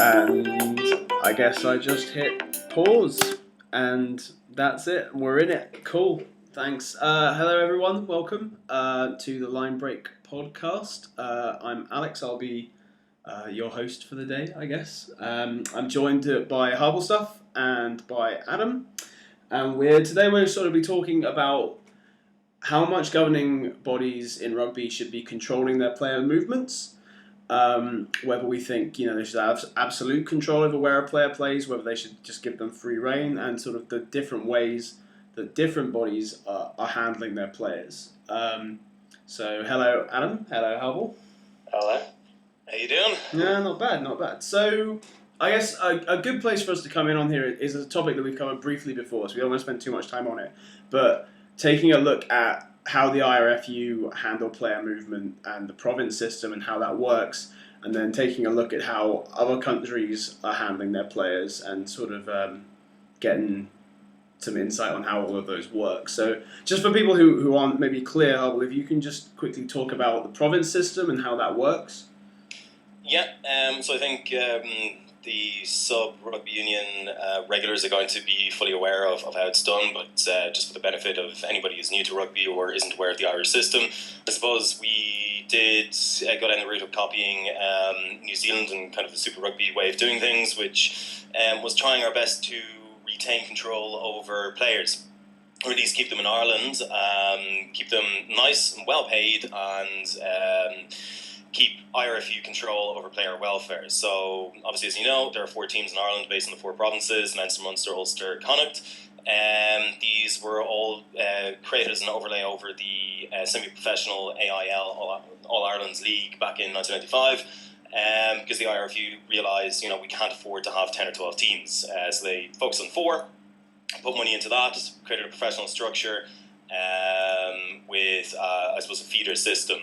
And I guess I just hit pause, and that's it. We're in it. Cool. Thanks. Hello, everyone. Welcome to the Line Break podcast. I'm Alex. I'll be your host for the day, I guess. I'm joined by Hubble Stuff and by Adam. And today we're sort of be talking about how much governing bodies in rugby should be controlling their player movements. Whether we think they should have absolute control over where a player plays, whether they should just give them free rein, and sort of the different ways that different bodies are handling their players. So hello Adam, hello Hubble. Hello. How you doing? Yeah, not bad. So I guess a good place for us to come in on here is a topic that we've covered briefly before, so we don't want to spend too much time on it, but taking a look at how the IRFU handle player movement and the province system and how that works, and then taking a look at how other countries are handling their players and sort of getting some insight on how all of those work. So just for people who aren't maybe clear, if you can just quickly talk about the province system and how that works. Yeah, so I think the sub-rugby union regulars are going to be fully aware of how it's done, but just for the benefit of anybody who's new to rugby or isn't aware of the Irish system, I suppose we did go down the route of copying New Zealand and kind of the Super Rugby way of doing things, which was trying our best to retain control over players, or at least keep them in Ireland, keep them nice and well paid, and keep IRFU control over player welfare. So obviously, as you know, there are 4 teams in Ireland based on the 4 provinces: Leinster, Munster, Ulster, Connacht. These were all created as an overlay over the semi-professional AIL, All Ireland's League, back in 1995. Because the IRFU realised, we can't afford to have 10 or 12 teams. So they focused on 4, put money into that, created a professional structure, with I suppose a feeder system.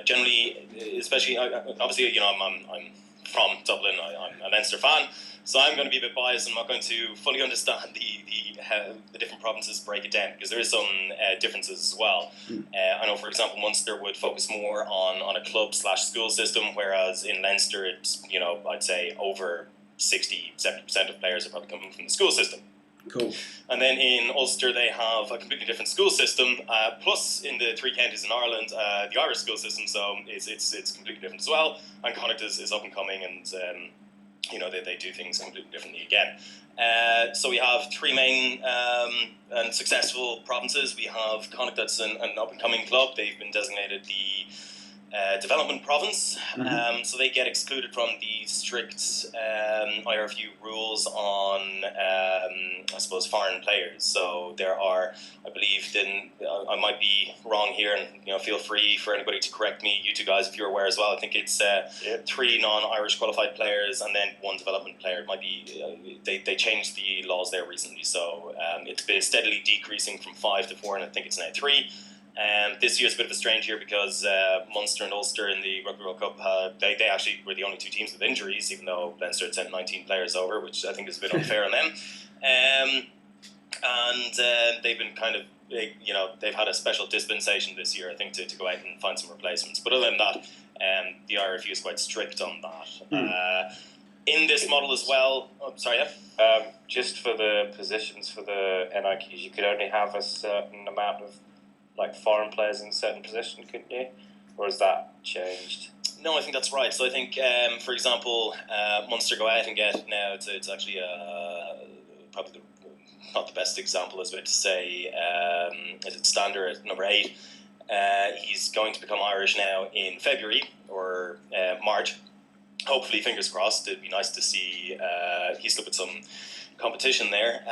Generally, especially obviously, I'm from Dublin. I'm a Leinster fan, so I'm going to be a bit biased. I'm not going to fully understand how the different provinces break it down, because there is some differences as well. I know, for example, Munster would focus more on a club/school system, whereas in Leinster, it's I'd say over 60-70% of players are probably coming from the school system. Cool. And then in Ulster, they have a completely different school system. Plus, in the 3 counties in Ireland, the Irish school system, so it's completely different as well. And Connacht is up and coming, and they do things completely differently again. So we have 3 main and successful provinces. We have Connacht, that's an up and coming club. They've been designated the development province, so they get excluded from the strict IRFU rules on, I suppose, foreign players. So there are, I believe, I might be wrong here, and feel free for anybody to correct me. You 2 guys, if you're aware as well, I think it's 3 non-Irish qualified players and then 1 development player. It might be they changed the laws there recently, so it's been steadily decreasing from 5 to 4, and I think it's now 3. This year's a bit of a strange year because Munster and Ulster in the Rugby World Cup, they actually were the only 2 teams with injuries, even though Leinster had sent 19 players over, which I think is a bit unfair on them. And they've been kind of, they've had a special dispensation this year, I think, to go out and find some replacements. But other than that, the IRFU is quite strict on that. In this model as well, just for the positions for the NIQs, you could only have a certain amount of foreign players in a certain position, couldn't you? Or has that changed? No, I think that's right. So I think, for example, Munster go out and get now. It's actually probably not the best example, as to say. It's Stander at number 8. He's going to become Irish now in February or March. Hopefully, fingers crossed. It'd be nice to see Heaslip with some competition there.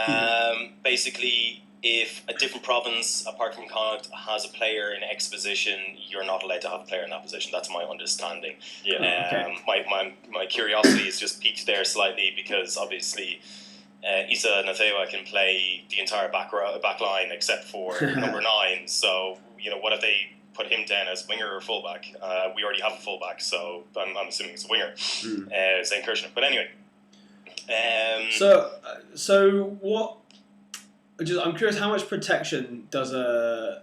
Basically, if a different province, apart from Connacht, has a player in X position, you're not allowed to have a player in that position. That's my understanding. Yeah. My curiosity is just piqued there slightly, because obviously Isa Nathewa can play the entire back line except for number 9. So, what if they put him down as winger or fullback? We already have a fullback, so I'm assuming it's a winger. Zane Kirshner. But anyway. So what? I'm curious, how much protection does a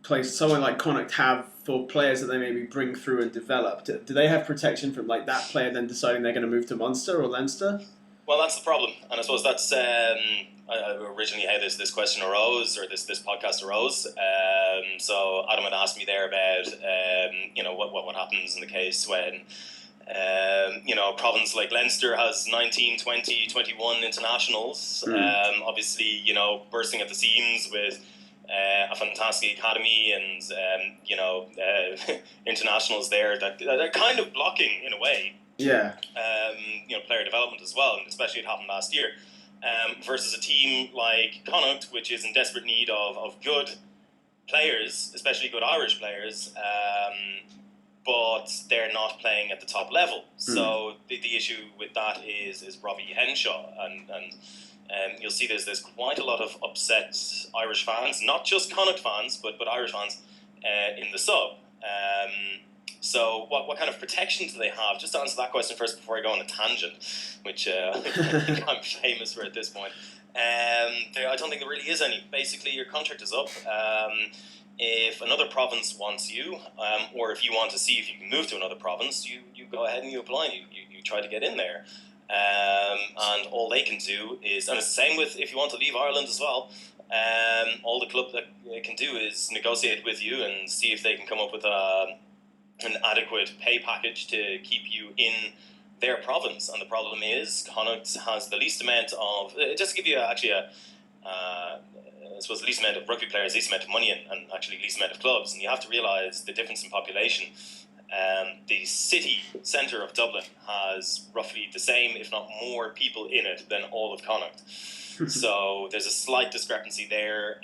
place, someone like Connacht, have for players that they maybe bring through and develop? Do they have protection from like that player then deciding they're going to move to Munster or Leinster? Well, that's the problem, and I suppose that's originally how this question arose, or this podcast arose. So Adam had asked me there about what happens in the case when a province like Leinster has 19, 20, 21 internationals. Obviously, bursting at the seams with a fantastic academy and internationals there that are kind of blocking in a way. Yeah. Player development as well, and especially it happened last year. Versus a team like Connacht, which is in desperate need of good players, especially good Irish players, but they're not playing at the top level. So the issue with that is Robbie Henshaw, and you'll see there's quite a lot of upset Irish fans, not just Connacht fans, but Irish fans in the sub. So what kind of protection do they have? Just to answer that question first before I go on a tangent, which I think I'm famous for at this point. I don't think there really is any. Basically, your contract is up. If another province wants you, or if you want to see if you can move to another province, you go ahead and you apply. You try to get in there. And all they can do is, and it's the same with if you want to leave Ireland as well, all the club that can do is negotiate with you and see if they can come up with an adequate pay package to keep you in their province. And the problem is Connacht has the least amount of, just to give you I suppose the least amount of rugby players, least amount of money, and actually least amount of clubs. And you have to realise the difference in population. The city centre of Dublin has roughly the same, if not more, people in it than all of Connacht. So there's a slight discrepancy there.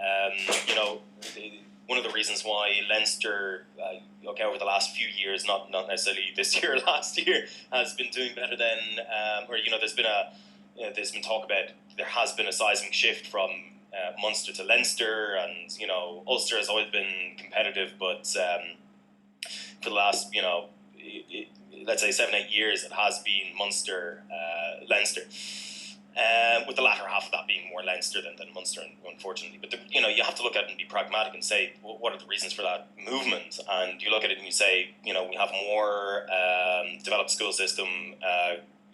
One of the reasons why Leinster, over the last few years, not necessarily this year or last year, has been doing better than, there's been talk about there has been a seismic shift from Munster to Leinster, and Ulster has always been competitive, but for the last let's say 7-8 years, it has been Munster, Leinster. With the latter half of that being more Leinster than Munster, unfortunately. But you have to look at it and be pragmatic and say, what are the reasons for that movement? And you look at it and you say, we have more developed school system.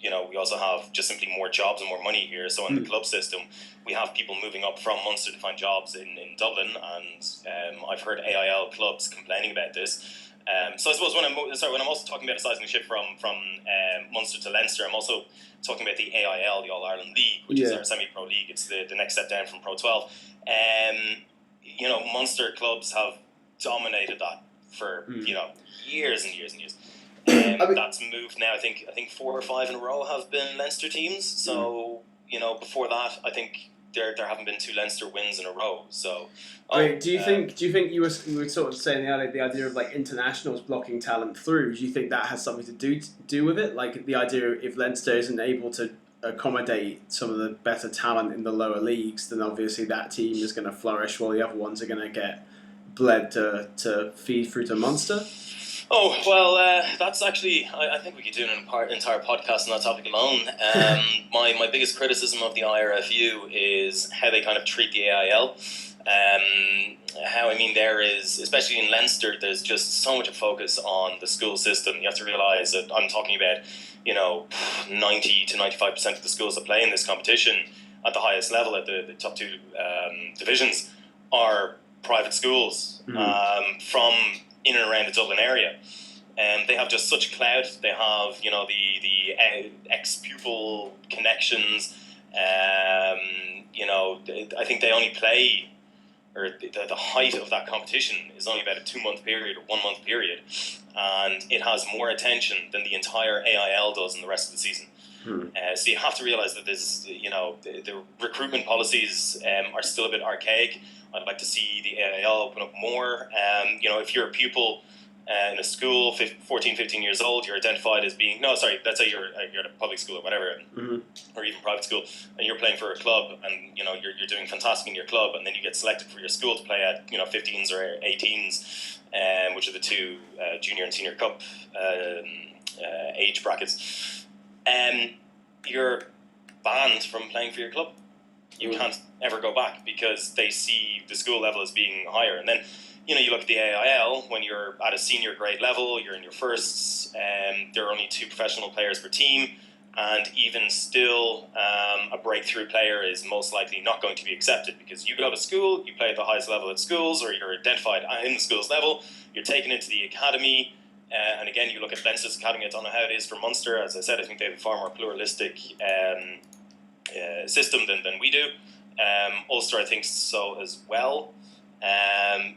We also have just simply more jobs and more money here. So in the club system, we have people moving up from Munster to find jobs in Dublin, and I've heard AIL clubs complaining about this. So I suppose when I'm also talking about a seismic shift from Munster to Leinster, I'm also talking about the AIL, the All Ireland League, which is our semi-pro league. It's the next step down from Pro 12. Munster clubs have dominated that for years and years and years. That's moved now. I think 4 or 5 in a row have been Leinster teams. So before that, I think there haven't been 2 Leinster wins in a row. So, do you think you were sort of saying the idea of like internationals blocking talent through? Do you think that has something to do with it? Like the idea if Leinster isn't able to accommodate some of the better talent in the lower leagues, then obviously that team is going to flourish while the other ones are going to get bled to feed through to Munster. Oh, well, that's actually, I think we could do an entire podcast on that topic alone. My biggest criticism of the IRFU is how they kind of treat the AIL. How I mean there is, especially in Leinster, there's just so much of focus on the school system. You have to realise that I'm talking about, 90 to 95% of the schools that play in this competition at the highest level, at the top 2 divisions, are private schools from in and around the Dublin area. And they have just such clout. They have, the ex-pupil connections. I think they only play, or the height of that competition is only about a 2-month period or 1-month period. And it has more attention than the entire AIL does in the rest of the season. So you have to realise that there's, the recruitment policies are still a bit archaic. I'd like to see the AIL open up more. If you're a pupil in a school, 14, 15 years old, you're identified as being, let's say you're at a public school or whatever, or even private school, and you're playing for a club, and you're doing fantastic in your club, and then you get selected for your school to play at 15s or 18s, which are the 2 junior and senior cup age brackets. You're banned from playing for your club. You can't ever go back because they see the school level as being higher. And then, you look at the AIL, when you're at a senior grade level, you're in your firsts, there are only 2 professional players per team, and even still, a breakthrough player is most likely not going to be accepted, because you go to school, you play at the highest level at schools, or you're identified in the school's level, you're taken into the academy, and again, you look at Leinster's academy, I don't know how it is for Munster. As I said, I think they have a far more pluralistic system than we do. Ulster, I think so as well.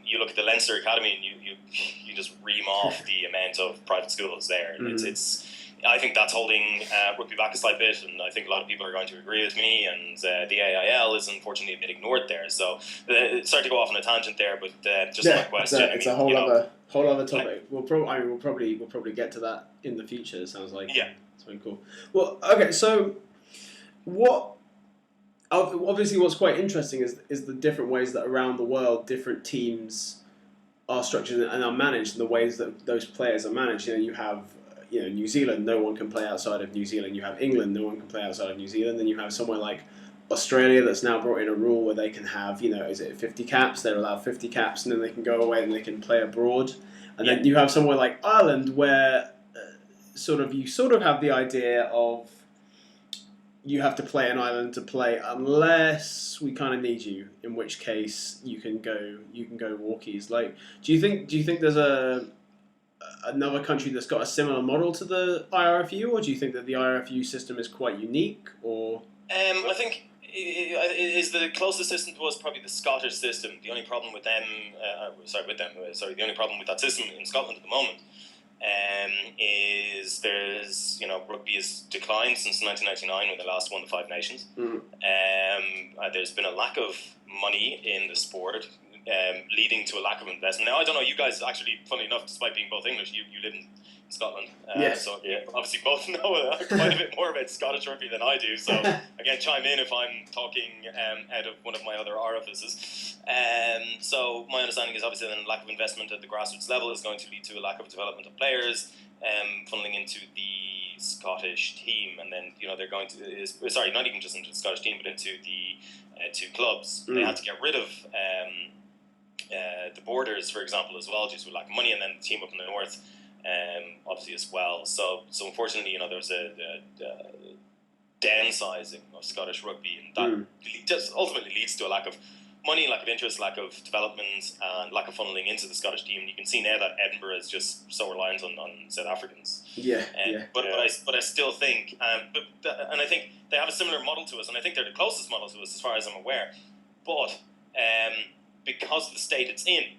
You look at the Leinster Academy and you just ream off the amount of private schools there. Mm-hmm. It's I think that's holding rugby back a slight bit, and I think a lot of people are going to agree with me. And the AIL is unfortunately a bit ignored there. So sorry to go off on a tangent there, but just my question. It's a whole other topic. We'll probably get to that in the future. It sounds like it's very cool. Well, okay, so what? Obviously, what's quite interesting is the different ways that around the world different teams are structured and are managed, and the ways that those players are managed. You have New Zealand, no one can play outside of New Zealand. You have England, no one can play outside of New Zealand. Then you have somewhere like Australia that's now brought in a rule where they can have, is it 50 caps? They're allowed 50 caps, and then they can go away and they can play abroad. And then you have somewhere like Ireland where you have the idea of you have to play an island to play unless we kind of need you, in which case you can go walkies. Like, do you think there's another country that's got a similar model to the IRFU, or do you think that the IRFU system is quite unique? Or I think the closest system to us probably the Scottish system. The only problem with them, the only problem with that system in Scotland at the moment is there's rugby has declined since 1999 when they last won the Five Nations. There's been a lack of money in the sport, leading to a lack of investment. Now, I don't know, you guys actually, funny enough, despite being both English, you live in Scotland. So obviously both know quite a bit more about Scottish rugby than I do. So again, chime in if I'm talking out of one of my other orifices. So my understanding is obviously then lack of investment at the grassroots level is going to lead to a lack of development of players, funneling into the Scottish team, and then they're going to not even just into the Scottish team, but into the 2 clubs. They had to get rid of the Borders, for example, as well, due to lack of money, and then the team up in the north, obviously as well. So unfortunately, there was a downsizing of Scottish rugby, and that just ultimately leads to a lack of money, lack of interest, lack of development, and lack of funneling into the Scottish team. And you can see now that Edinburgh is just so reliant on South Africans. But I still think, and I think they have a similar model to us, and I think they're the closest model to us as far as I'm aware. But because of the state it's in,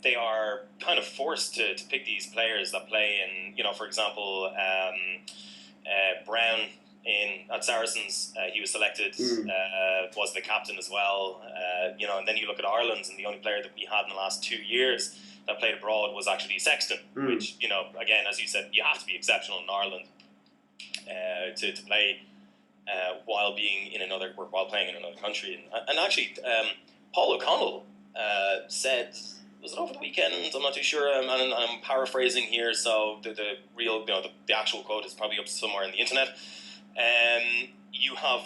they are kind of forced to pick these players that play in, for example, Brown at Saracens, he was selected, was the captain as well, and then you look at Ireland, and the only player that we had in the last 2 years that played abroad was actually Sexton, which, again, as you said, you have to be exceptional in Ireland to play while playing in another country. And actually, Paul O'Connell said, was it over the weekend? I'm not too sure. I'm paraphrasing here, so the real, the actual quote is probably up somewhere in the internet. You have,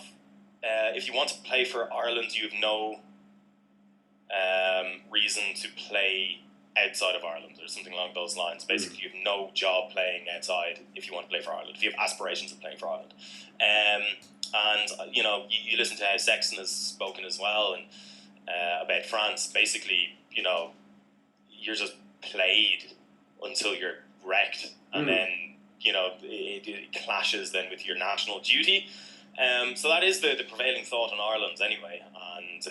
if you want to play for Ireland, you have no reason to play outside of Ireland, or something along those lines. Basically, you have no job playing outside if you want to play for Ireland, if you have aspirations of playing for Ireland. And you listen to how Sexton has spoken as well, and about France. Basically, you're just played until you're wrecked, and then it clashes then with your national duty. So that is the prevailing thought in Ireland anyway, and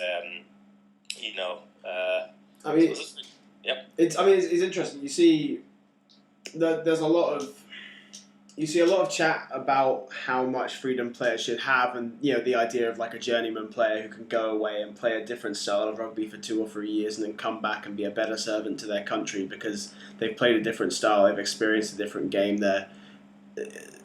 it's interesting. You see, there's a lot of chat about how much freedom players should have, and the idea of like a journeyman player who can go away and play a different style of rugby for 2 or 3 years and then come back and be a better servant to their country because they've played a different style, they've experienced a different game, they're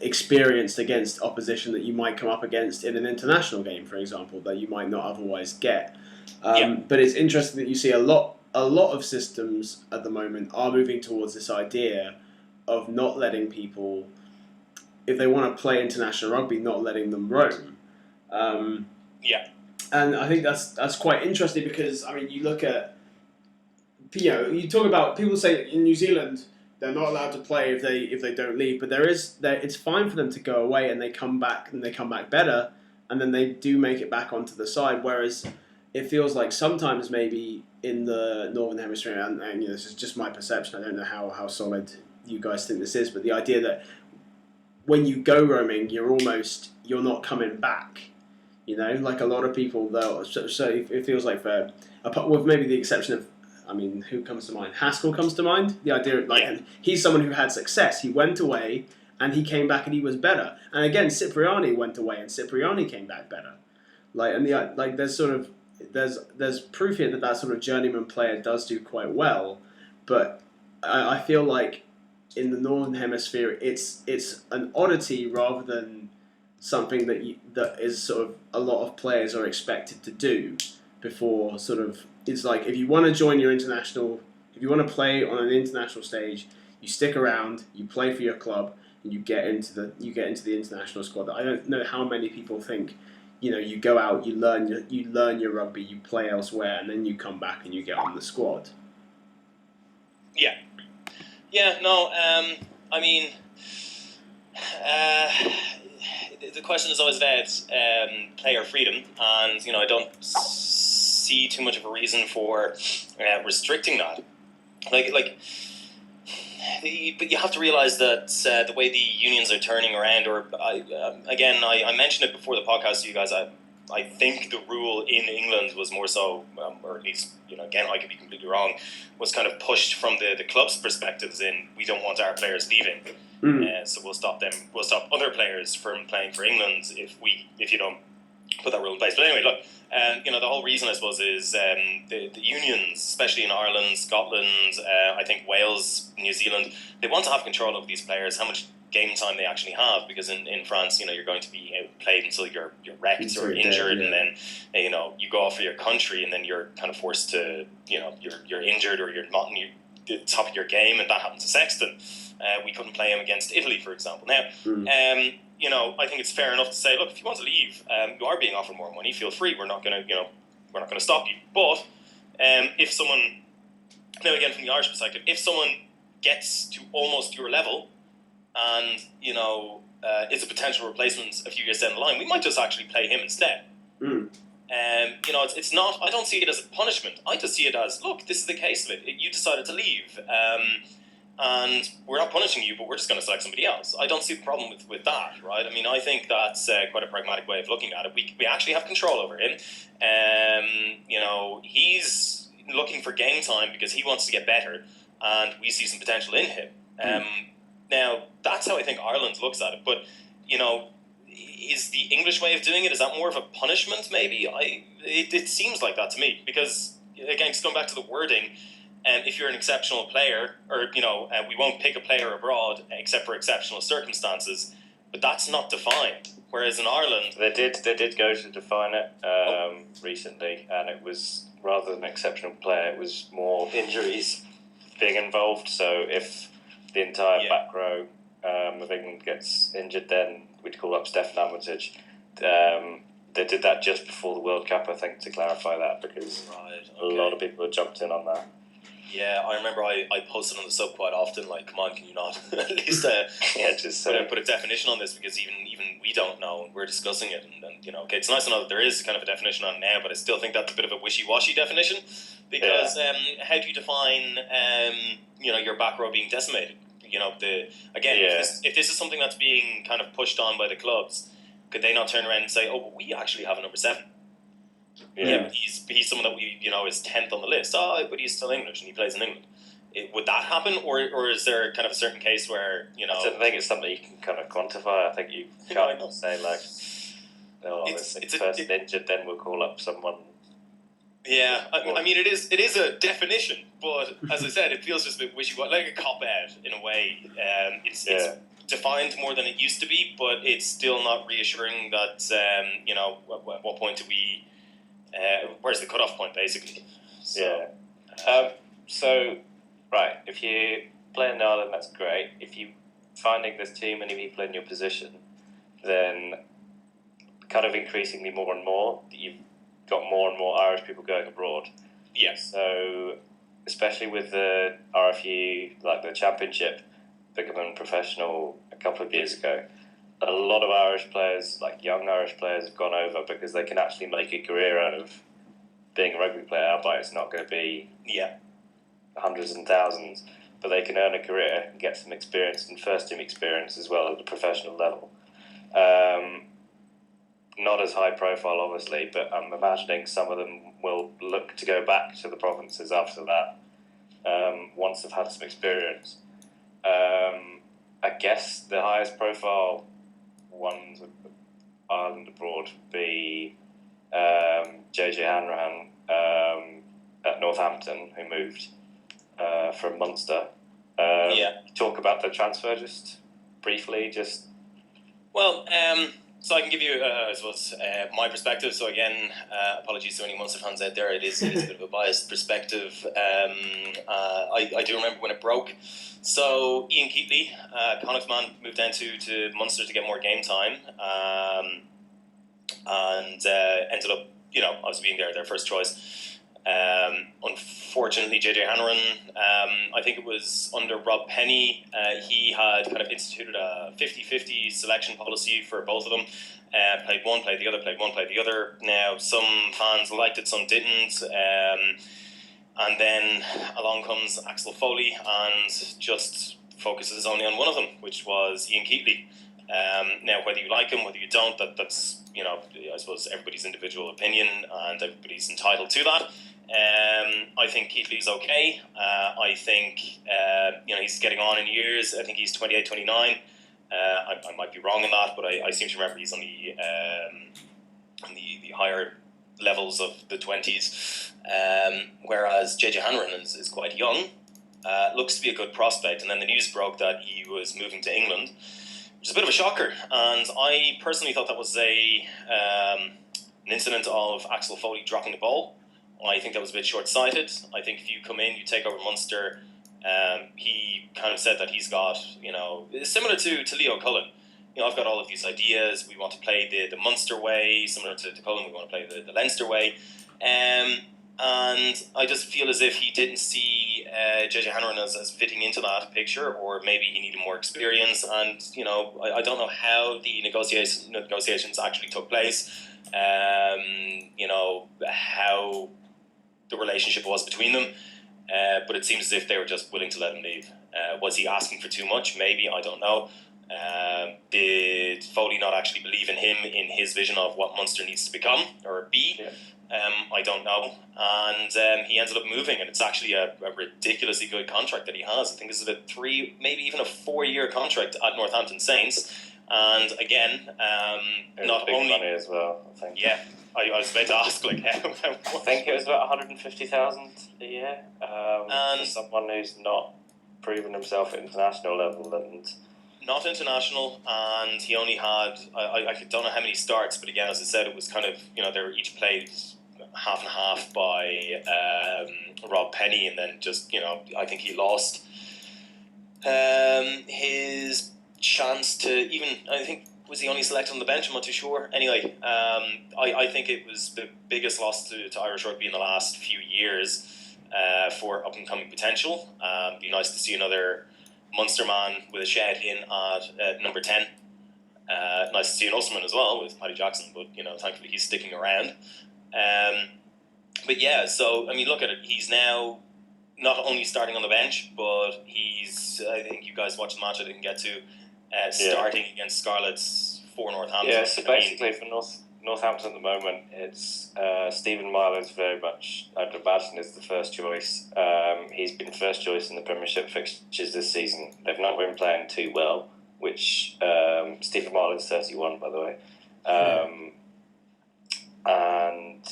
experienced against opposition that you might come up against in an international game, for example, that you might not otherwise get. But it's interesting that you see a lot of systems at the moment are moving towards this idea of not letting people, if they want to play international rugby, not letting them roam. And I think that's quite interesting because, you look at you talk about people say in New Zealand they're not allowed to play if they don't leave, but it's fine for them to go away and they come back better, and then they do make it back onto the side. Whereas it feels like sometimes maybe in the Northern Hemisphere, and this is just my perception. I don't know how solid you guys think this is, but the idea that when you go roaming, you're not coming back. Like a lot of people though. So it feels like with maybe the exception of, I mean, who comes to mind? Haskell comes to mind. The idea, and he's someone who had success. He went away and he came back and he was better. And again, Cipriani went away and Cipriani came back better. There's proof here that sort of journeyman player does do quite well, but I feel like in the Northern Hemisphere, it's an oddity rather than something that is sort of a lot of players are expected to do before sort of. It's like if you want to join your international, if you want to play on an international stage, you stick around, you play for your club, and you get into the international squad. I don't know how many people think, you go out, you learn your rugby, you play elsewhere, and then you come back and you get on the squad. Yeah, no, I mean, the question is always about player freedom, and I don't see too much of a reason for restricting that. But you have to realise that the way the unions are turning around, or I mentioned it before the podcast to you guys. I think the rule in England was more so, or at least, again, I could be completely wrong, was kind of pushed from the club's perspectives in, we don't want our players leaving. So we'll stop other players from playing for England if you don't put that rule in place. But anyway, look, the whole reason, I suppose, is the unions, especially in Ireland, Scotland, I think Wales, New Zealand, they want to have control over these players, how much game time they actually have, because in France, you're going to be played until you're wrecked or injured, and then you go off for your country, and then you're kind of forced to you're injured or you're not in the top of your game, and that happened to Sexton. We couldn't play him against Italy, for example. Now, I think it's fair enough to say, look, if you want to leave, you are being offered more money. Feel free. We're not going to stop you. But if someone, now again from the Irish perspective, if someone gets to almost your level, and it's a potential replacement a few years down the line, we might just actually play him instead. It's not. I don't see it as a punishment. I just see it as, look, this is the case of it. You decided to leave, and we're not punishing you, but we're just going to select somebody else. I don't see the problem with that, right? I mean, I think that's quite a pragmatic way of looking at it. We actually have control over him. He's looking for game time because he wants to get better, and we see some potential in him. Now, that's how I think Ireland looks at it. But, is the English way of doing it, is that more of a punishment, maybe? It seems like that to me. Because, again, just going back to the wording, if you're an exceptional player, or, we won't pick a player abroad except for exceptional circumstances, but that's not defined. Whereas in Ireland... They did go to define it recently, and it was, rather than exceptional player, it was more injuries being involved. So if the entire back row of England gets injured, then we'd call up Stefan Armitage. They did that just before the World Cup, I think, to clarify that, because a lot of people had jumped in on that. Yeah, I remember I posted on the sub quite often, like, come on, can you not at least put a definition on this, because even we don't know, we're discussing it, and okay, it's nice to know that there is kind of a definition on it now, but I still think that's a bit of a wishy-washy definition, because how do you define your back row being decimated? If this is something that's being kind of pushed on by the clubs, could they not turn around and say, oh, but we actually have a number 7? Yeah, but he's someone that we is 10th on the list. Oh, but he's still English and he plays in England. Would that happen, or is there kind of a certain case where I think it's something you can kind of quantify. I think you can't say like, it's person injured, then we'll call up someone. Yeah, I mean it is a definition, but as I said, it feels just a bit wishy-washy, like a cop-out in a way. It's defined more than it used to be, but it's still not reassuring that at what point do we. Where's the cutoff point, basically? So, right, if you play in Ireland, that's great. If you're finding there's too many people in your position, then kind of increasingly more and more, you've got more and more Irish people going abroad. Yes. So especially with the RFU, like the championship, becoming professional a couple of years ago, a lot of Irish players, like young Irish players, have gone over because they can actually make a career out of being a rugby player, albeit it's not going to be hundreds and thousands, but they can earn a career and get some experience and first team experience as well at the professional level. Not as high profile, obviously, but I'm imagining some of them will look to go back to the provinces after that, once they've had some experience. I guess the highest profile ones with Ireland abroad would be JJ Hanrahan at Northampton, who moved from Munster. Talk about the transfer just briefly, So I can give you, I suppose, my perspective. So again, apologies to any Munster fans out there. It is a bit of a biased perspective. I do remember when it broke. So Ian Keatley, Connacht's man, moved down to Munster to get more game time, and ended up, obviously being their first choice. Unfortunately, JJ Hanrahan, I think it was under Rob Penny, he had kind of instituted a 50-50 selection policy for both of them. Played one, played the other, played one, played the other. Now, some fans liked it, some didn't. And then along comes Axel Foley and just focuses only on one of them, which was Ian Keatley. Now, whether you like him, whether you don't, that's I suppose everybody's individual opinion, and everybody's entitled to that. I think Keatley's okay. I think he's getting on in years. I think he's 28, 29. I might be wrong in that, but I seem to remember he's on the higher levels of the 20s. Whereas JJ Hanrahan is quite young. Looks to be a good prospect. And then the news broke that he was moving to England, which is a bit of a shocker. And I personally thought that was an incident of Axel Foley dropping the ball. I think that was a bit short-sighted. I think if you come in, you take over Munster, he kind of said that he's got, similar to Leo Cullen. I've got all of these ideas. We want to play the Munster way, similar to Cullen. We want to play the Leinster way. And I just feel as if he didn't see JJ Hanrahan as fitting into that picture, or maybe he needed more experience. And, I don't know how the negotiations actually took place, how the relationship was between them. But it seems as if they were just willing to let him leave. Was he asking for too much? Maybe, I don't know. Did Foley not actually believe in him, in his vision of what Munster needs to become or be? Yeah. I don't know. And he ended up moving, and it's actually a ridiculously good contract that he has. I think this is a 3, maybe even a 4-year contract at Northampton Saints. And again, not big only money as well, I think. Yeah, I was about to ask, how I think it was about 150,000 a year. For someone who's not proven himself at international level and. Not international, and he only had, I don't know how many starts, but again, as I said, it was kind of, they were each played half and half by Rob Penny, and then just, I think he lost his chance to even, I think, was he only selected on the bench? I'm not too sure. Anyway, I think it was the biggest loss to Irish rugby in the last few years for up-and-coming potential. Be nice to see another Munster man with a shout in at number 10. Nice to see an Ulsterman as well with Paddy Jackson, but thankfully he's sticking around. But yeah, so look at it. He's now not only starting on the bench, but he's, I think you guys watched the match I didn't get to, starting against Scarlets for Northampton. Yeah, so basically for Northampton at the moment, it's Stephen Myler's very much, I'd imagine, is the first choice. He's been first choice in the Premiership fixtures this season. They've not been playing too well, which Stephen Myler's 31, by the way. And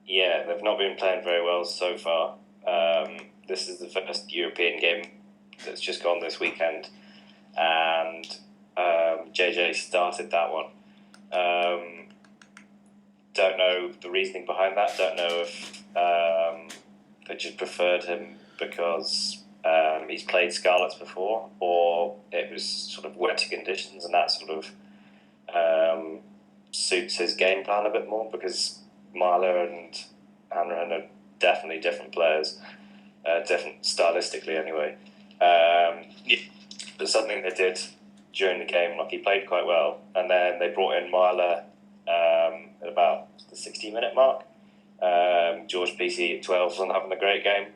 yeah, they've not been playing very well so far. This is the first European game that's just gone this weekend, and JJ started that one. Don't know the reasoning behind that. Don't know if they just preferred him because he's played Scarlets before, or it was sort of wetter conditions and that sort of suits his game plan a bit more, because Myler and Hanrahan are definitely different players. different stylistically anyway. But something they did during the game, like he played quite well, and then they brought in Myler at about the 60-minute mark. George PC at 12 wasn't having a great game,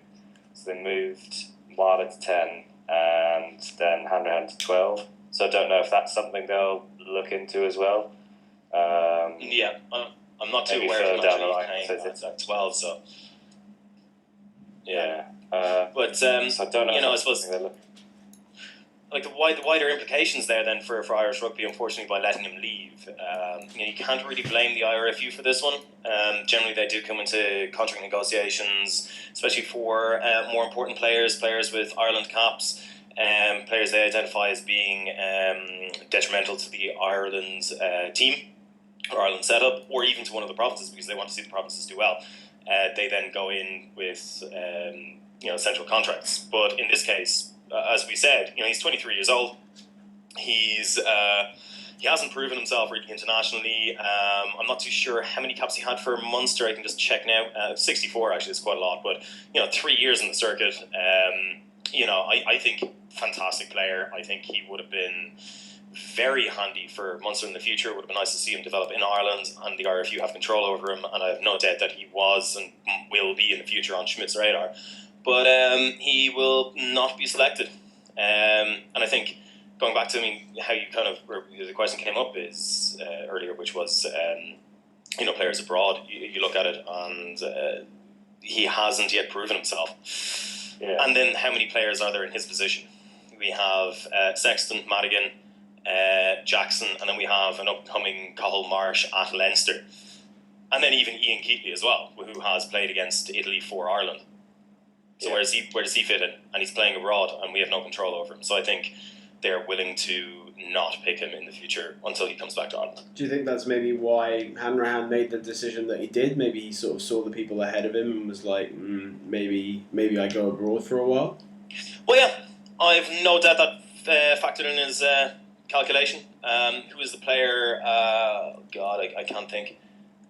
so they moved Myler to 10 and then Hanrahan to 12. So I don't know if that's something they'll look into as well. I'm not too aware of down the line at 12, so yeah. But so I don't know. I suppose like the wider implications there then for Irish rugby, unfortunately, by letting him leave. You can't really blame the IRFU for this one. Generally, they do come into contract negotiations, especially for more important players with Ireland caps, players they identify as being detrimental to the Ireland team or Ireland setup, or even to one of the provinces because they want to see the provinces do well. They then go in with central contracts. But in this case, as we said, he's 23 years old. He hasn't proven himself really internationally. I'm not too sure how many caps he had for Munster. I can just check now. 64 actually is quite a lot, but 3 years in the circuit. I think fantastic player. I think he would have been very handy for Munster in the future. It would have been nice to see him develop in Ireland, and the RFU have control over him, and I have no doubt that he was and will be in the future on Schmidt's radar. But he will not be selected. And I think, going back to how you kind of, the question came up is earlier, which was, players abroad, you look at it and he hasn't yet proven himself. Yeah. And then how many players are there in his position? We have Sexton, Madigan, Jackson, and then we have an upcoming Cathal Marsh at Leinster. And then even Ian Keatley as well, who has played against Italy for Ireland. So where does he fit in? And he's playing abroad, and we have no control over him. So I think they're willing to not pick him in the future until he comes back to Ireland. Do you think that's maybe why Hanrahan made the decision that he did? Maybe he sort of saw the people ahead of him and was like, maybe I go abroad for a while? Well, yeah. I've no doubt that factored in his calculation. Who is the player? God, I can't think.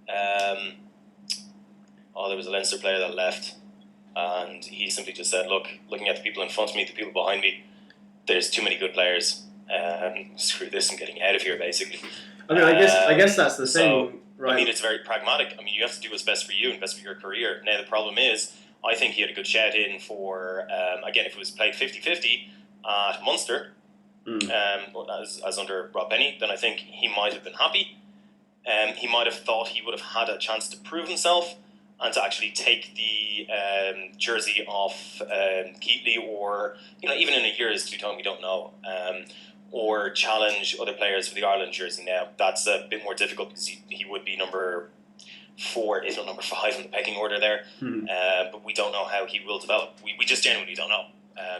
There was a Leinster player that left. And he simply just said, looking at the people in front of me, the people behind me, there's too many good players. Screw this, I'm getting out of here, basically. I mean, I guess that's the same, right? I mean, it's very pragmatic. I mean, you have to do what's best for you and best for your career. Now, the problem is, I think he had a good shout in for, again, if it was played 50-50 at Munster, as under Rob Penny, then I think he might have been happy. He might have thought he would have had a chance to prove himself and to actually take the jersey off Keatley, or even in a year's time, we don't know, or challenge other players for the Ireland jersey. Now that's a bit more difficult because he would be number 4, if not number 5 in the pecking order there. But we don't know how he will develop. We just genuinely don't know.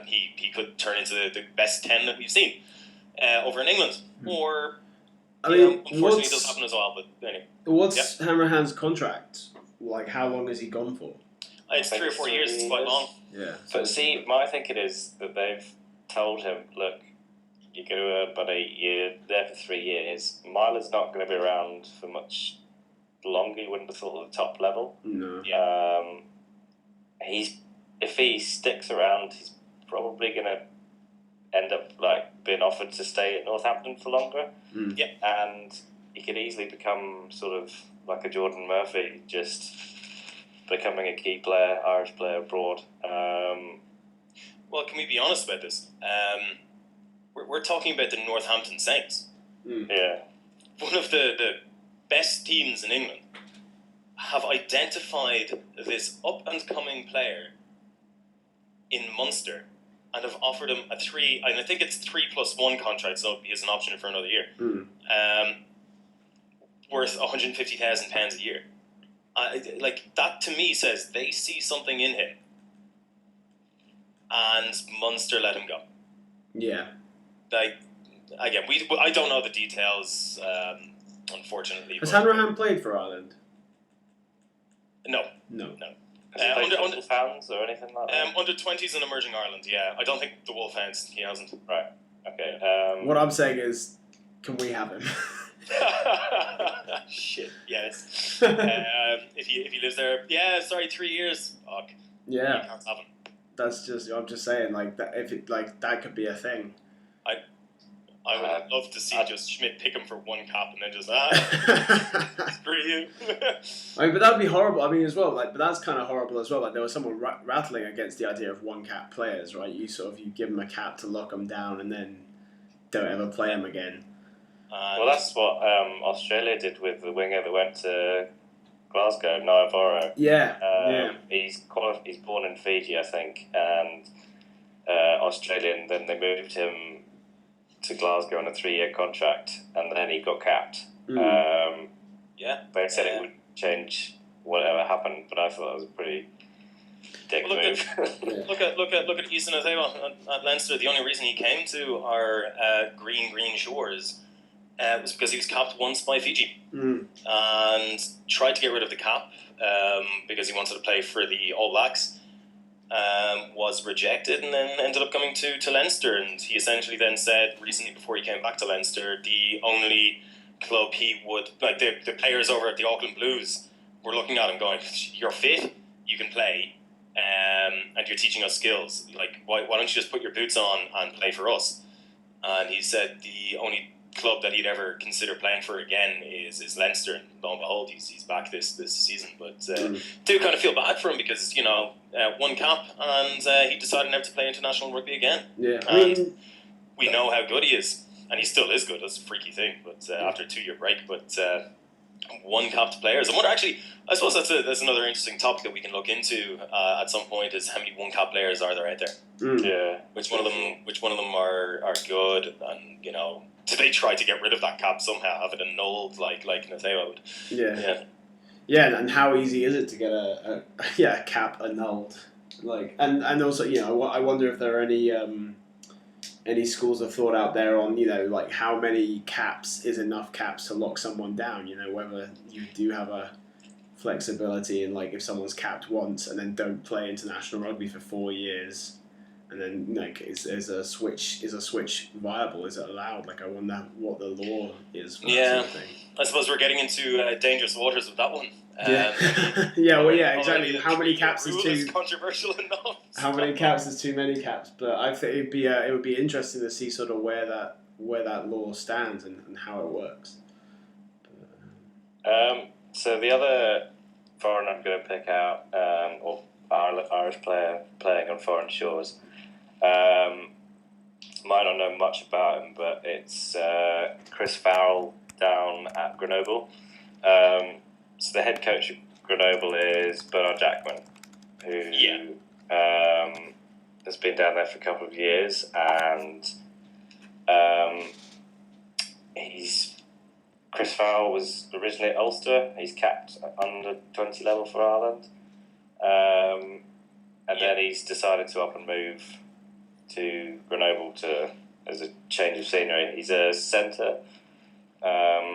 He could turn into the best 10 that we've seen over in England, or unfortunately it does happen as well. But anyway, what's Hanrahan's contract? Like, how long has he gone for? It's 3 or 4 years. It's quite long. Yeah. But see, my thinking is that they've told him, look, you're going to earn money, you're there for 3 years. Myler's not going to be around for much longer. You wouldn't have thought at the top level. No. If he sticks around, he's probably going to end up being offered to stay at Northampton for longer. Yeah. And he could easily become sort of like a Jordan Murphy, just becoming a key player, Irish player abroad. Well, can we be honest about this? We're talking about the Northampton Saints. Yeah. One of the best teams in England have identified this up-and-coming player in Munster and have offered him a 3, and I think it's 3+1 contract, so he has an option for another year. Worth £150,000 a year. That to me says they see something in him, and Munster let him go. Yeah. Again, I don't know the details, unfortunately. Has Hanrahan played for Ireland? No. Has he played for Wolfhounds or anything like that? Under 20s in Emerging Ireland, yeah. I don't think the Wolfhounds, he hasn't. Right. Okay. What I'm saying is, can we have him? Shit, yes. If he lives there, 3 years. Fuck. Yeah. You can't have him. That's just I'm just saying like that if it like that could be a thing. I would love to see just Schmidt pick him for one cap and then just screw you. I mean, but that'd be horrible. I mean, as well, like, but that's kind of horrible as well. Like, there was someone rattling against the idea of one cap players, right? You give them a cap to lock them down and then don't ever play them again. Well, that's what Australia did with the winger that went to Glasgow, Naivoro. Yeah. He's born in Fiji, I think, and Australian. Then they moved him to Glasgow on a 3-year contract, and then he got capped. They said it would change whatever happened, but I thought that was a pretty dick move. Look at Easton Ateba at Leinster. The only reason he came to our green shores was because he was capped once by Fiji and tried to get rid of the cap because he wanted to play for the All Blacks. Was rejected and then ended up coming to Leinster, and he essentially then said recently before he came back to Leinster, the only club he would like the players over at the Auckland Blues were looking at him going, you're fit, you can play, and you're teaching us skills, like why don't you just put your boots on and play for us? And he said the only club that he'd ever consider playing for again is Leinster, and lo and behold, he's back this season. But do kind of feel bad for him because one cap and he decided never to play international rugby again. And we know how good he is, and he still is good. That's a freaky thing. But after a 2-year break, but one capped players. I wonder actually. I suppose that's another interesting topic that we can look into at some point. Is how many one cap players are there out there? Yeah. Which one of them are good, and do they try to get rid of that cap somehow, have it annulled like Nateo would? Yeah, and how easy is it to get a cap annulled? Like, and also, I wonder if there are any schools of thought out there on, like how many caps is enough caps to lock someone down, whether you do have a flexibility in, like, if someone's capped once and then don't play international rugby for 4 years, and then like is a switch viable? Is it allowed? Like, I wonder what the law is for that sort of thing. I suppose we're getting into dangerous waters with that one. Exactly. How many caps is too controversial enough? How many caps is too many caps? But I think it would be interesting to see sort of where that law stands and how it works. So the other foreigner I'm going to pick out, or Irish player playing on foreign shores, might not know much about him, but it's Chris Farrell down at Grenoble. So the head coach of Grenoble is Bernard Jackman, who has been down there for a couple of years, and Chris Farrell was originally at Ulster. He's capped under 20 level for Ireland, and then he's decided to up and move to Grenoble as a change of scenery. He's a centre.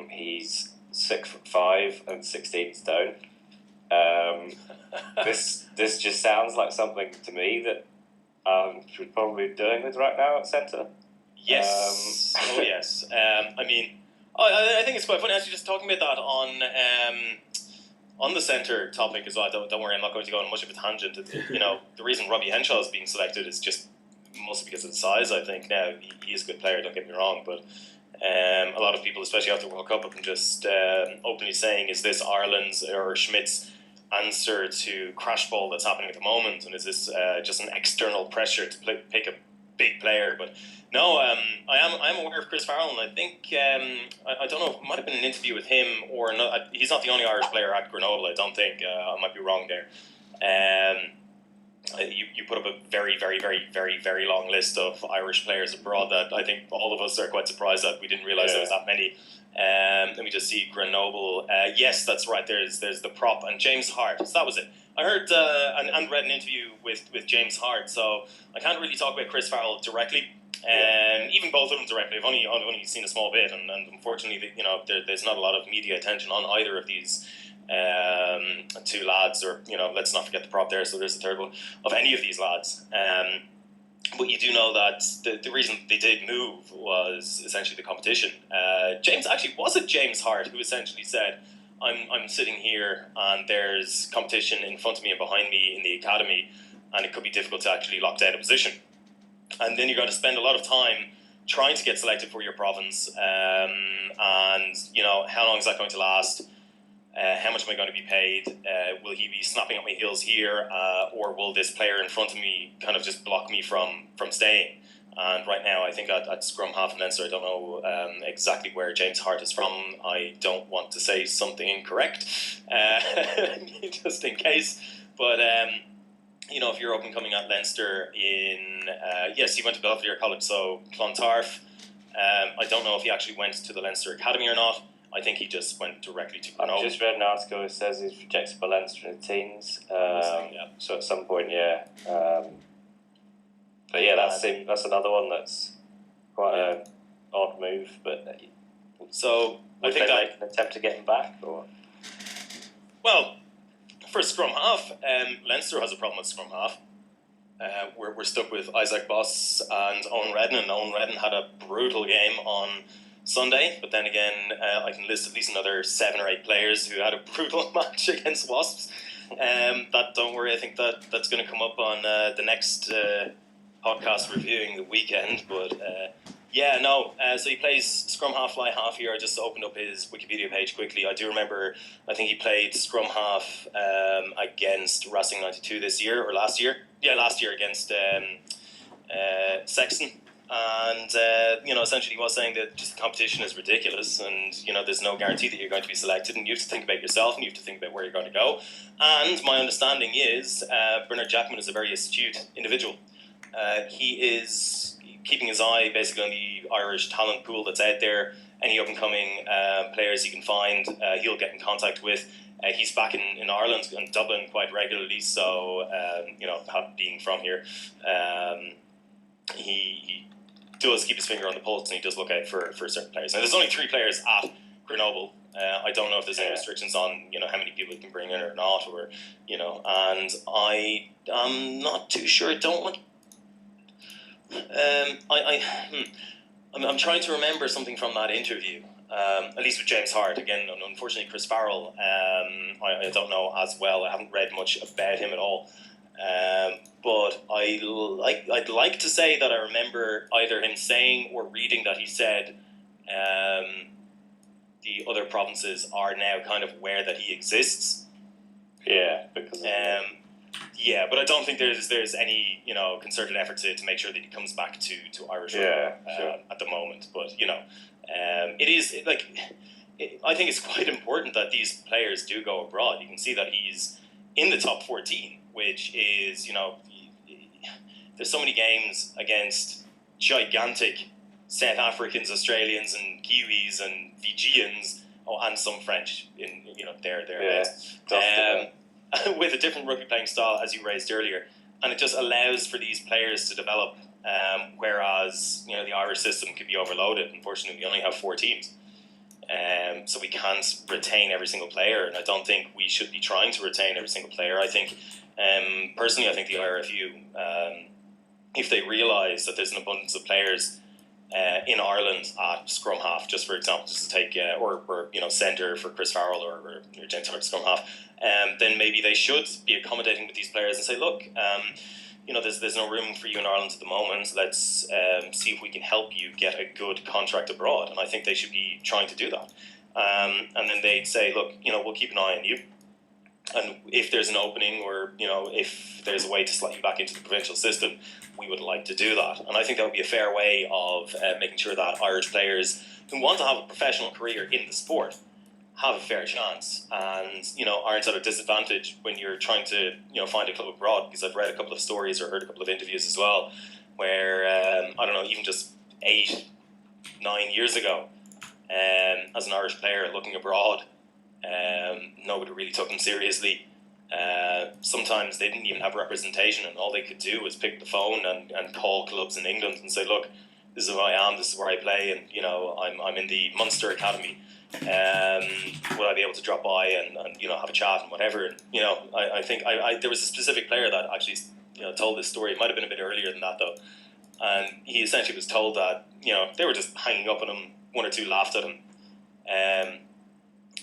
He's 6'5" and 16 stone. This just sounds like something to me that we're probably doing with right now at centre. Yes. Yes. I mean, I think it's quite funny actually just talking about that on the centre topic as well. Don't worry, I'm not going to go on much of a tangent. The reason Robbie Henshaw is being selected is just mostly because of the size. I think now he is a good player. Don't get me wrong, but a lot of people, especially after the World Cup, have been just openly saying, "Is this Ireland's or Schmidt's answer to crash ball that's happening at the moment? And is this just an external pressure to pick a big player?" But no, I am aware of Chris Farrell, and I think I don't know. It might have been an interview with him or not. He's not the only Irish player at Grenoble. I don't think. I might be wrong there. You put up a very, very, very, very, very long list of Irish players abroad that I think all of us are quite surprised that we didn't realise there was that many. Let me just see Grenoble. Yes, that's right. There's the prop and James Hart. So that was it. I heard and read an interview with James Hart. So I can't really talk about Chris Farrell directly. Even both of them directly. I've only seen a small bit, and unfortunately, there's not a lot of media attention on either of these two lads, or let's not forget the prop there. So there's the third one of any of these lads. But you do know that the reason they did move was essentially the competition. Was it James Hart who essentially said, I'm sitting here and there's competition in front of me and behind me in the academy, and it could be difficult to actually lock down a position. And then you're going to spend a lot of time trying to get selected for your province, and how long is that going to last? How much am I going to be paid? Will he be snapping at my heels here, or will this player in front of me kind of just block me from staying? And right now, I think at scrum half in Leinster, I don't know exactly where James Hart is from. I don't want to say something incorrect, just in case. But if you're up and coming at Leinster yes, he went to Belvedere College, so Clontarf. I don't know if he actually went to the Leinster Academy or not. I think he just went directly to Grenoble. I've just read an article that says he's rejected by Leinster in the teens. So at some point, yeah. But yeah, that's another one that's quite an odd move. But so would they make an attempt to get him back, or? Well, for scrum half, Leinster has a problem with scrum half. We're stuck with Isaac Boss and Owen Redden, and Owen Redden had a brutal game on Sunday, but then again, I can list at least another 7 or 8 players who had a brutal match against Wasps. Don't worry, I think that's going to come up on the next podcast reviewing the weekend. But so he plays scrum half, fly half here. I just opened up his Wikipedia page quickly. I do remember, I think he played scrum half against Racing 92 this year, or last year. Yeah, last year against Sexton. And, essentially he was saying that just the competition is ridiculous, and, there's no guarantee that you're going to be selected, and you have to think about yourself, and you have to think about where you're going to go. And my understanding is Bernard Jackman is a very astute individual. He is keeping his eye basically on the Irish talent pool that's out there. Any up-and-coming players he can find, he'll get in contact with. He's back in Ireland and Dublin quite regularly, so, being from here, he does keep his finger on the pulse, and he does look out for certain players. Now, there's only 3 players at Grenoble. I don't know if there's any restrictions on how many people you can bring in or not, or and I'm not too sure. I'm trying to remember something from that interview. At least with James Hart. Again, unfortunately, Chris Farrell, I don't know as well. I haven't read much about him at all. But I'd like to say that I remember either him saying or reading that he said the other provinces are now kind of aware that he exists. Yeah, because but I don't think there's any concerted effort to make sure that he comes back to Irish football at the moment. But it is I think it's quite important that these players do go abroad. You can see that he's in the top 14, which is there's so many games against gigantic South Africans, Australians, and Kiwis, and Fijians, and some French in thereabouts. With a different rugby playing style, as you raised earlier, and it just allows for these players to develop. Whereas the Irish system could be overloaded. Unfortunately, we only have 4 teams, so we can't retain every single player. And I don't think we should be trying to retain every single player. I think, personally, I think the IRFU, if they realise that there's an abundance of players in Ireland at scrum half, just for example, just to take or centre for Chris Farrell or James Hart scrum half, then maybe they should be accommodating with these players and say, look, there's no room for you in Ireland at the moment. Let's see if we can help you get a good contract abroad. And I think they should be trying to do that. And then they'd say, look, we'll keep an eye on you. And if there's an opening, or if there's a way to slot you back into the provincial system, we would like to do that. And I think that would be a fair way of making sure that Irish players who want to have a professional career in the sport have a fair chance, and aren't at a disadvantage when you're trying to find a club abroad. Because I've read a couple of stories or heard a couple of interviews as well, where I don't know, even just 8-9 years ago, as an Irish player looking abroad, nobody really took them seriously. Sometimes they didn't even have representation, and all they could do was pick the phone and call clubs in England and say, look, this is who I am, this is where I play, and I'm in the Munster Academy. Would I be able to drop by and have a chat and whatever? And I think there was a specific player that actually told this story. It might have been a bit earlier than that though, and he essentially was told that they were just hanging up on him. 1 or 2 laughed at him.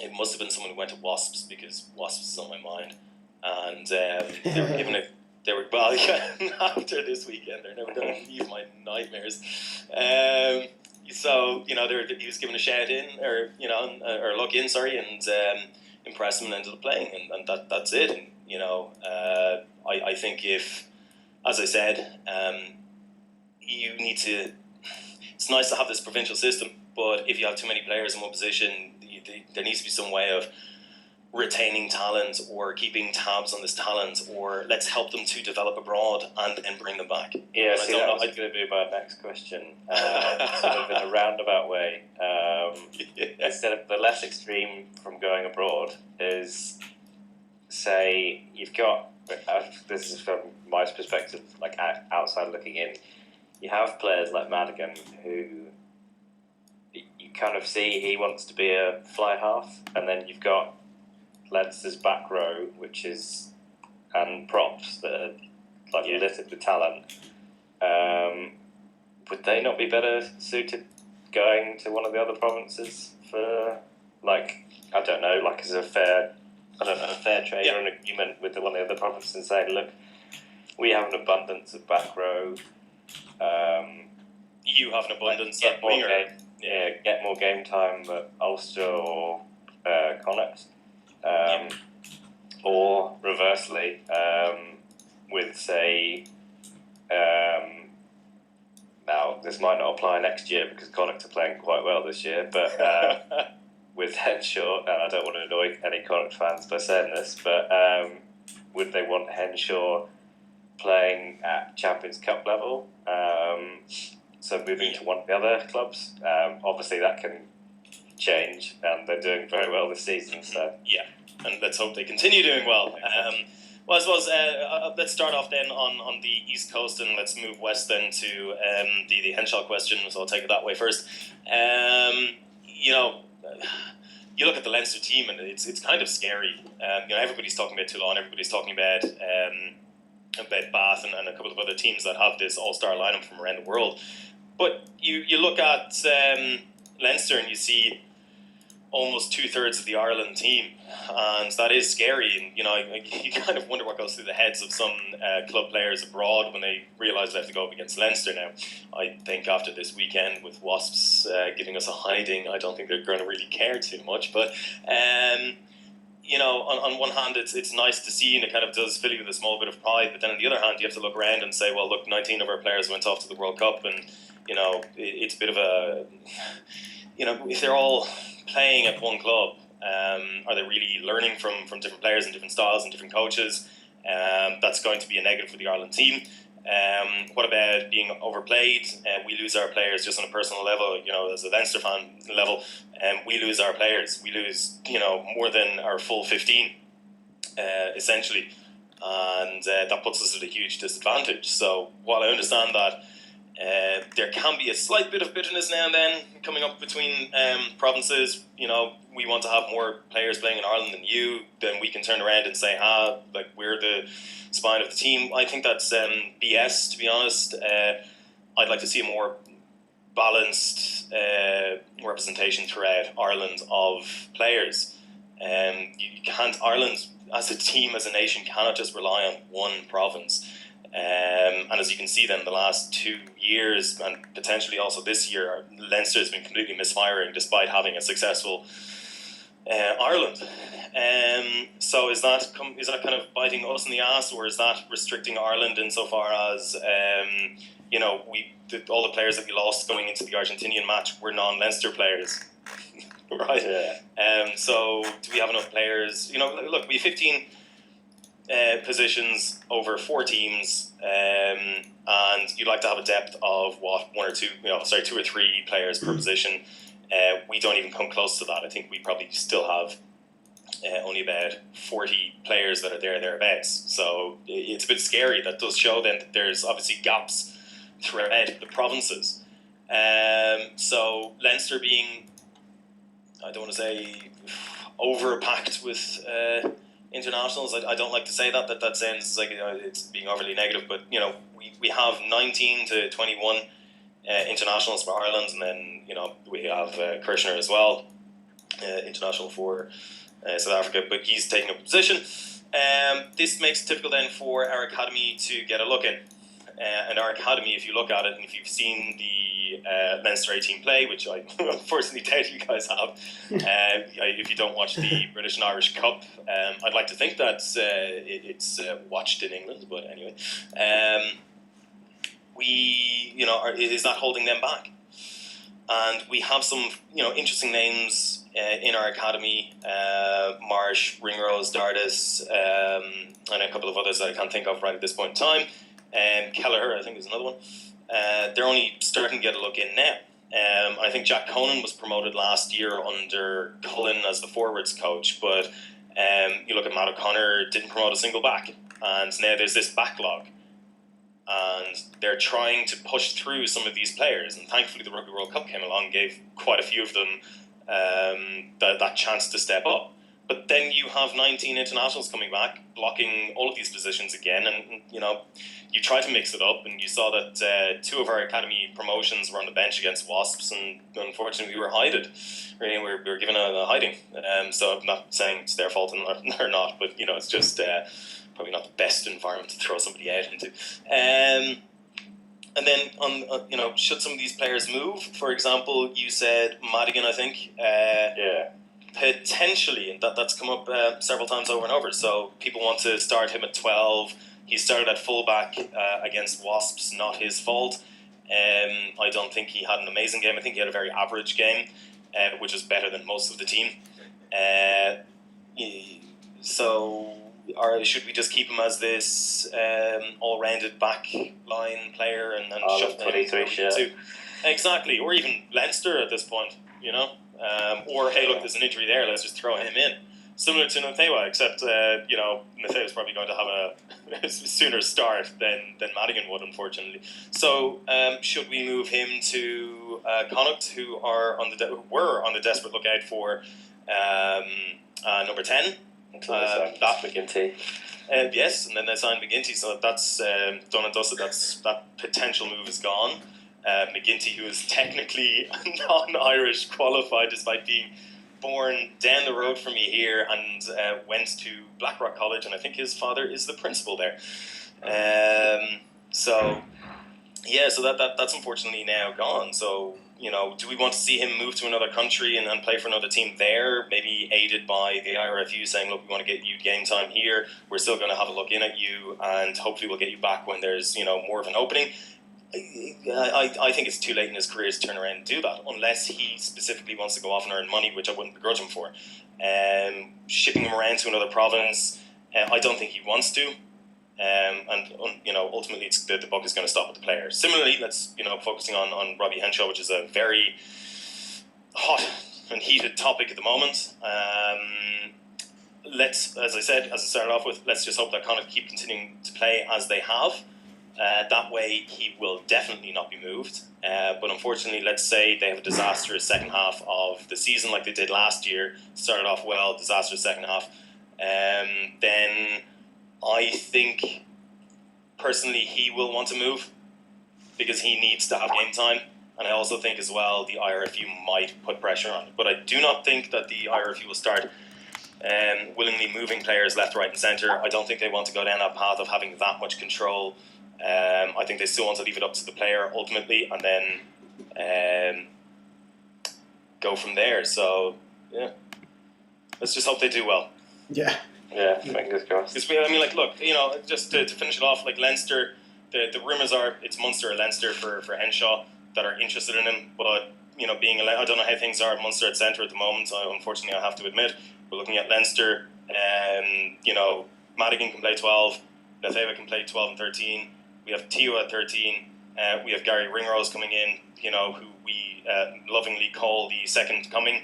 It must have been someone who went to Wasps, because Wasps is on my mind, and they were given They were after this weekend. They're never going to leave my nightmares. So he was given a shout in, or or look in, sorry, and impressed him and ended up playing, and that's it. And, I think if, as I said, you need to. It's nice to have this provincial system, but if you have too many players in one position, there needs to be some way of retaining talent or keeping tabs on this talent, or let's help them to develop abroad and then bring them back. Yeah, see, that was going to be my next question. Sort of in a roundabout way. Instead of the less extreme from going abroad is, say, you've got, this is from my perspective, like outside looking in, you have players like Madigan who you kind of see he wants to be a fly half, and then you've got Leinster's back row, and props that are like littered with talent. Would they not be better suited going to one of the other provinces for, like, I don't know, like as a fair trade or an agreement with one of the other provinces and saying, look, we have an abundance of back row. You have an abundance get more game time at Ulster or Connacht. Or reversely, with, say, now this might not apply next year because Connacht are playing quite well this year, but with Henshaw, and I don't want to annoy any Connacht fans by saying this, but would they want Henshaw playing at Champions Cup level? So moving to one of the other clubs, obviously that can change, and they're doing very well this season. So and let's hope they continue doing well. Well, I suppose let's start off then on the East Coast, and let's move west then to the Henshaw question. So I'll take it that way first. You look at the Leinster team, and it's kind of scary. Everybody's talking about Toulon, everybody's talking about Bath, and a couple of other teams that have this all-star lineup from around the world. But you look at Leinster, and you see almost 2/3 of the Ireland team, and that is scary. And you kind of wonder what goes through the heads of some club players abroad when they realise they have to go up against Leinster now. I think after this weekend with Wasps giving us a hiding, I don't think they're going to really care too much. But on one hand, it's nice to see, and it kind of does fill you with a small bit of pride. But then on the other hand, you have to look around and say, well, look, 19 of our players went off to the World Cup, and it's a bit of a, if they're all playing at one club, are they really learning from different players and different styles and different coaches? That's going to be a negative for the Ireland team. What about being overplayed? We lose our players just on a personal level, as a Leinster fan level, we lose our players. We lose, more than our full 15, essentially. And that puts us at a huge disadvantage. So while I understand that there can be a slight bit of bitterness now and then coming up between provinces, we want to have more players playing in Ireland than you, then we can turn around and say, we're the spine of the team. I think that's BS, to be honest. I'd like to see a more balanced representation throughout Ireland of players. Ireland as a team, as a nation, cannot just rely on one province. And as you can see then, the last 2 years, and potentially also this year, Leinster has been completely misfiring despite having a successful Ireland. So is that kind of biting us in the ass, or is that restricting Ireland insofar as all the players that we lost going into the Argentinian match were non-Leinster players, right? Yeah. So do we have enough players? Look, we have 15 positions over 4 teams, and you'd like to have a depth of 2 or 3 players per position. We don't even come close to that. I think we probably still have only about 40 players that are thereabouts. So it's a bit scary. That does show then that there's obviously gaps throughout the provinces. So Leinster being, I don't want to say overpacked with internationals. I don't like to say that. That sounds like it's being overly negative. But we have 19 to 21 internationals for Ireland, and then we have Kirshner as well, international for South Africa, but he's taking up a position. This makes it difficult then for our academy to get a look in. And our academy, if you look at it, and if you've seen the Leinster 18 play, which I unfortunately doubt you guys have, if you don't watch the British and Irish Cup, I'd like to think that it's watched in England, but anyway, is that holding them back? And we have some, interesting names in our academy: Marsh, Ringrose, Dardis, and a couple of others that I can't think of right at this point in time. Kelleher, I think, is another one. They're only starting to get a look in now. I think Jack Conan was promoted last year under Cullen as the forwards coach, but you look at Matt O'Connor, didn't promote a single back, and now there's this backlog. And they're trying to push through some of these players, and thankfully the Rugby World Cup came along, gave quite a few of them that chance to step up. But then you have 19 internationals coming back, blocking all of these positions again, and you try to mix it up, and you saw that two of our academy promotions were on the bench against Wasps, and unfortunately we were hided. We were given a hiding. So I'm not saying it's their fault or not, but it's just probably not the best environment to throw somebody out into. And then should some of these players move? For example, you said Madigan, I think. Yeah. Potentially, and that's come up several times over and over. So people want to start him at 12. He started at fullback against Wasps, not his fault. I don't think he had an amazing game. I think he had a very average game, which is better than most of the team. Should we just keep him as this all-rounded back line player and shove 23 shirt? Exactly, or even Leinster at this point, or hey, look, there's an injury there, let's just throw him in. Similar to Natewa, except Natewa's probably going to have a sooner start than Madigan would, unfortunately. So should we move him to Connacht, who were on the desperate lookout for number 10? McGinty. Yes, and then they signed McGinty, so that's done and dusted. That potential move is gone. McGinty, who is technically non-Irish qualified despite being born down the road from me here, and went to Blackrock College, and I think his father is the principal there. So that's unfortunately now gone. So do we want to see him move to another country and play for another team there, maybe aided by the IRFU saying, look, we want to get you game time here, we're still going to have a look in at you, and hopefully we'll get you back when there's more of an opening. I think it's too late in his career to turn around and do that, unless he specifically wants to go off and earn money, which I wouldn't begrudge him for. Shipping him around to another province, I don't think he wants to. Ultimately the buck is going to stop with the player. Similarly, let's focusing on Robbie Henshaw, which is a very hot and heated topic at the moment. As I started off with, let's just hope that Connacht keep continuing to play as they have. That way he will definitely not be moved. But unfortunately, let's say they have a disastrous second half of the season like they did last year, started off well, disastrous second half, then I think personally he will want to move because he needs to have game time. And I also think as well the IRFU might put pressure on it. But I do not think that the IRFU will start willingly moving players left, right and centre. I don't think they want to go down that path of having that much control. I think they still want to leave it up to the player ultimately, and then go from there. So yeah, let's just hope they do well. Yeah, fingers crossed. Look, just to finish it off, like Leinster, the rumours are it's Munster or Leinster for Henshaw that are interested in him. But I don't know how things are at Munster at centre at the moment. Unfortunately, I have to admit, we're looking at Leinster. Madigan can play 12, Natheva can play 12 and 13. We have Tio at 13. We have Gary Ringrose coming in, who we lovingly call the second coming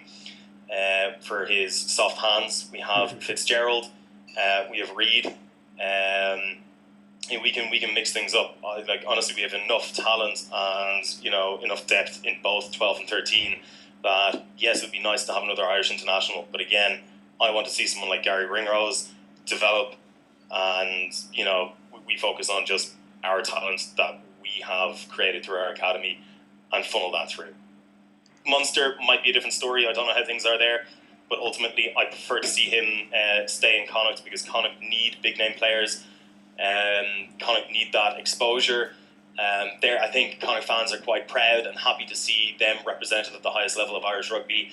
for his soft hands. We have Fitzgerald. We have Reid. We can mix things up. Honestly, we have enough talent and enough depth in both 12 and 13 that yes, it would be nice to have another Irish international. But again, I want to see someone like Gary Ringrose develop, and we focus on just our talent that we have created through our academy and funnel that through. Munster might be a different story. I don't know how things are there. but ultimately I prefer to see him stay in Connacht because Connacht need big name players. Connacht need that exposure. There, I think Connacht fans are quite proud and happy to see them represented at the highest level of Irish rugby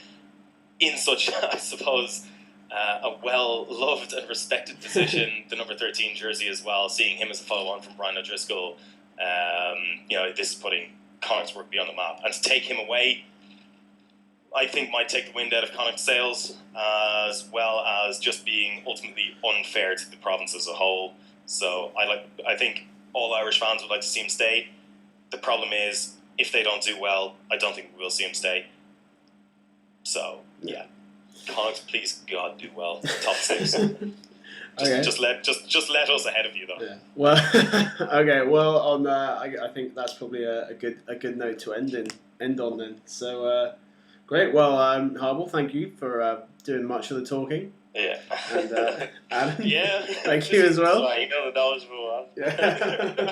in such, I suppose, a well-loved and respected position, the number 13 jersey as well, seeing him as a follow-on from Brian O'Driscoll. This is putting Connacht's rugby on the map. And to take him away, I think might take the wind out of Connacht's sails, as well as just being ultimately unfair to the province as a whole. So I think all Irish fans would like to see him stay. The problem is, if they don't do well, I don't think we will see him stay. So, yeah. Connacht, please God, do well. Top 6. Okay. Just let us ahead of you, though. Yeah. Well, okay. Well, on that, I think that's probably a good note to end on then. So, great. Well, Harble, thank you for doing much of the talking. Yeah. And Adam, Yeah. thank you as well. Sorry, you know the knowledgeable one. Yeah.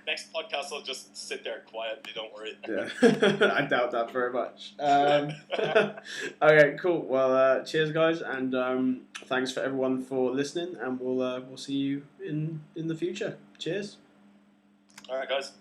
Next podcast, I'll just sit there quietly. Don't worry. Yeah. I doubt that very much. Okay, cool. Well, cheers, guys, and thanks for everyone for listening. And we'll see you in the future. Cheers. All right, guys.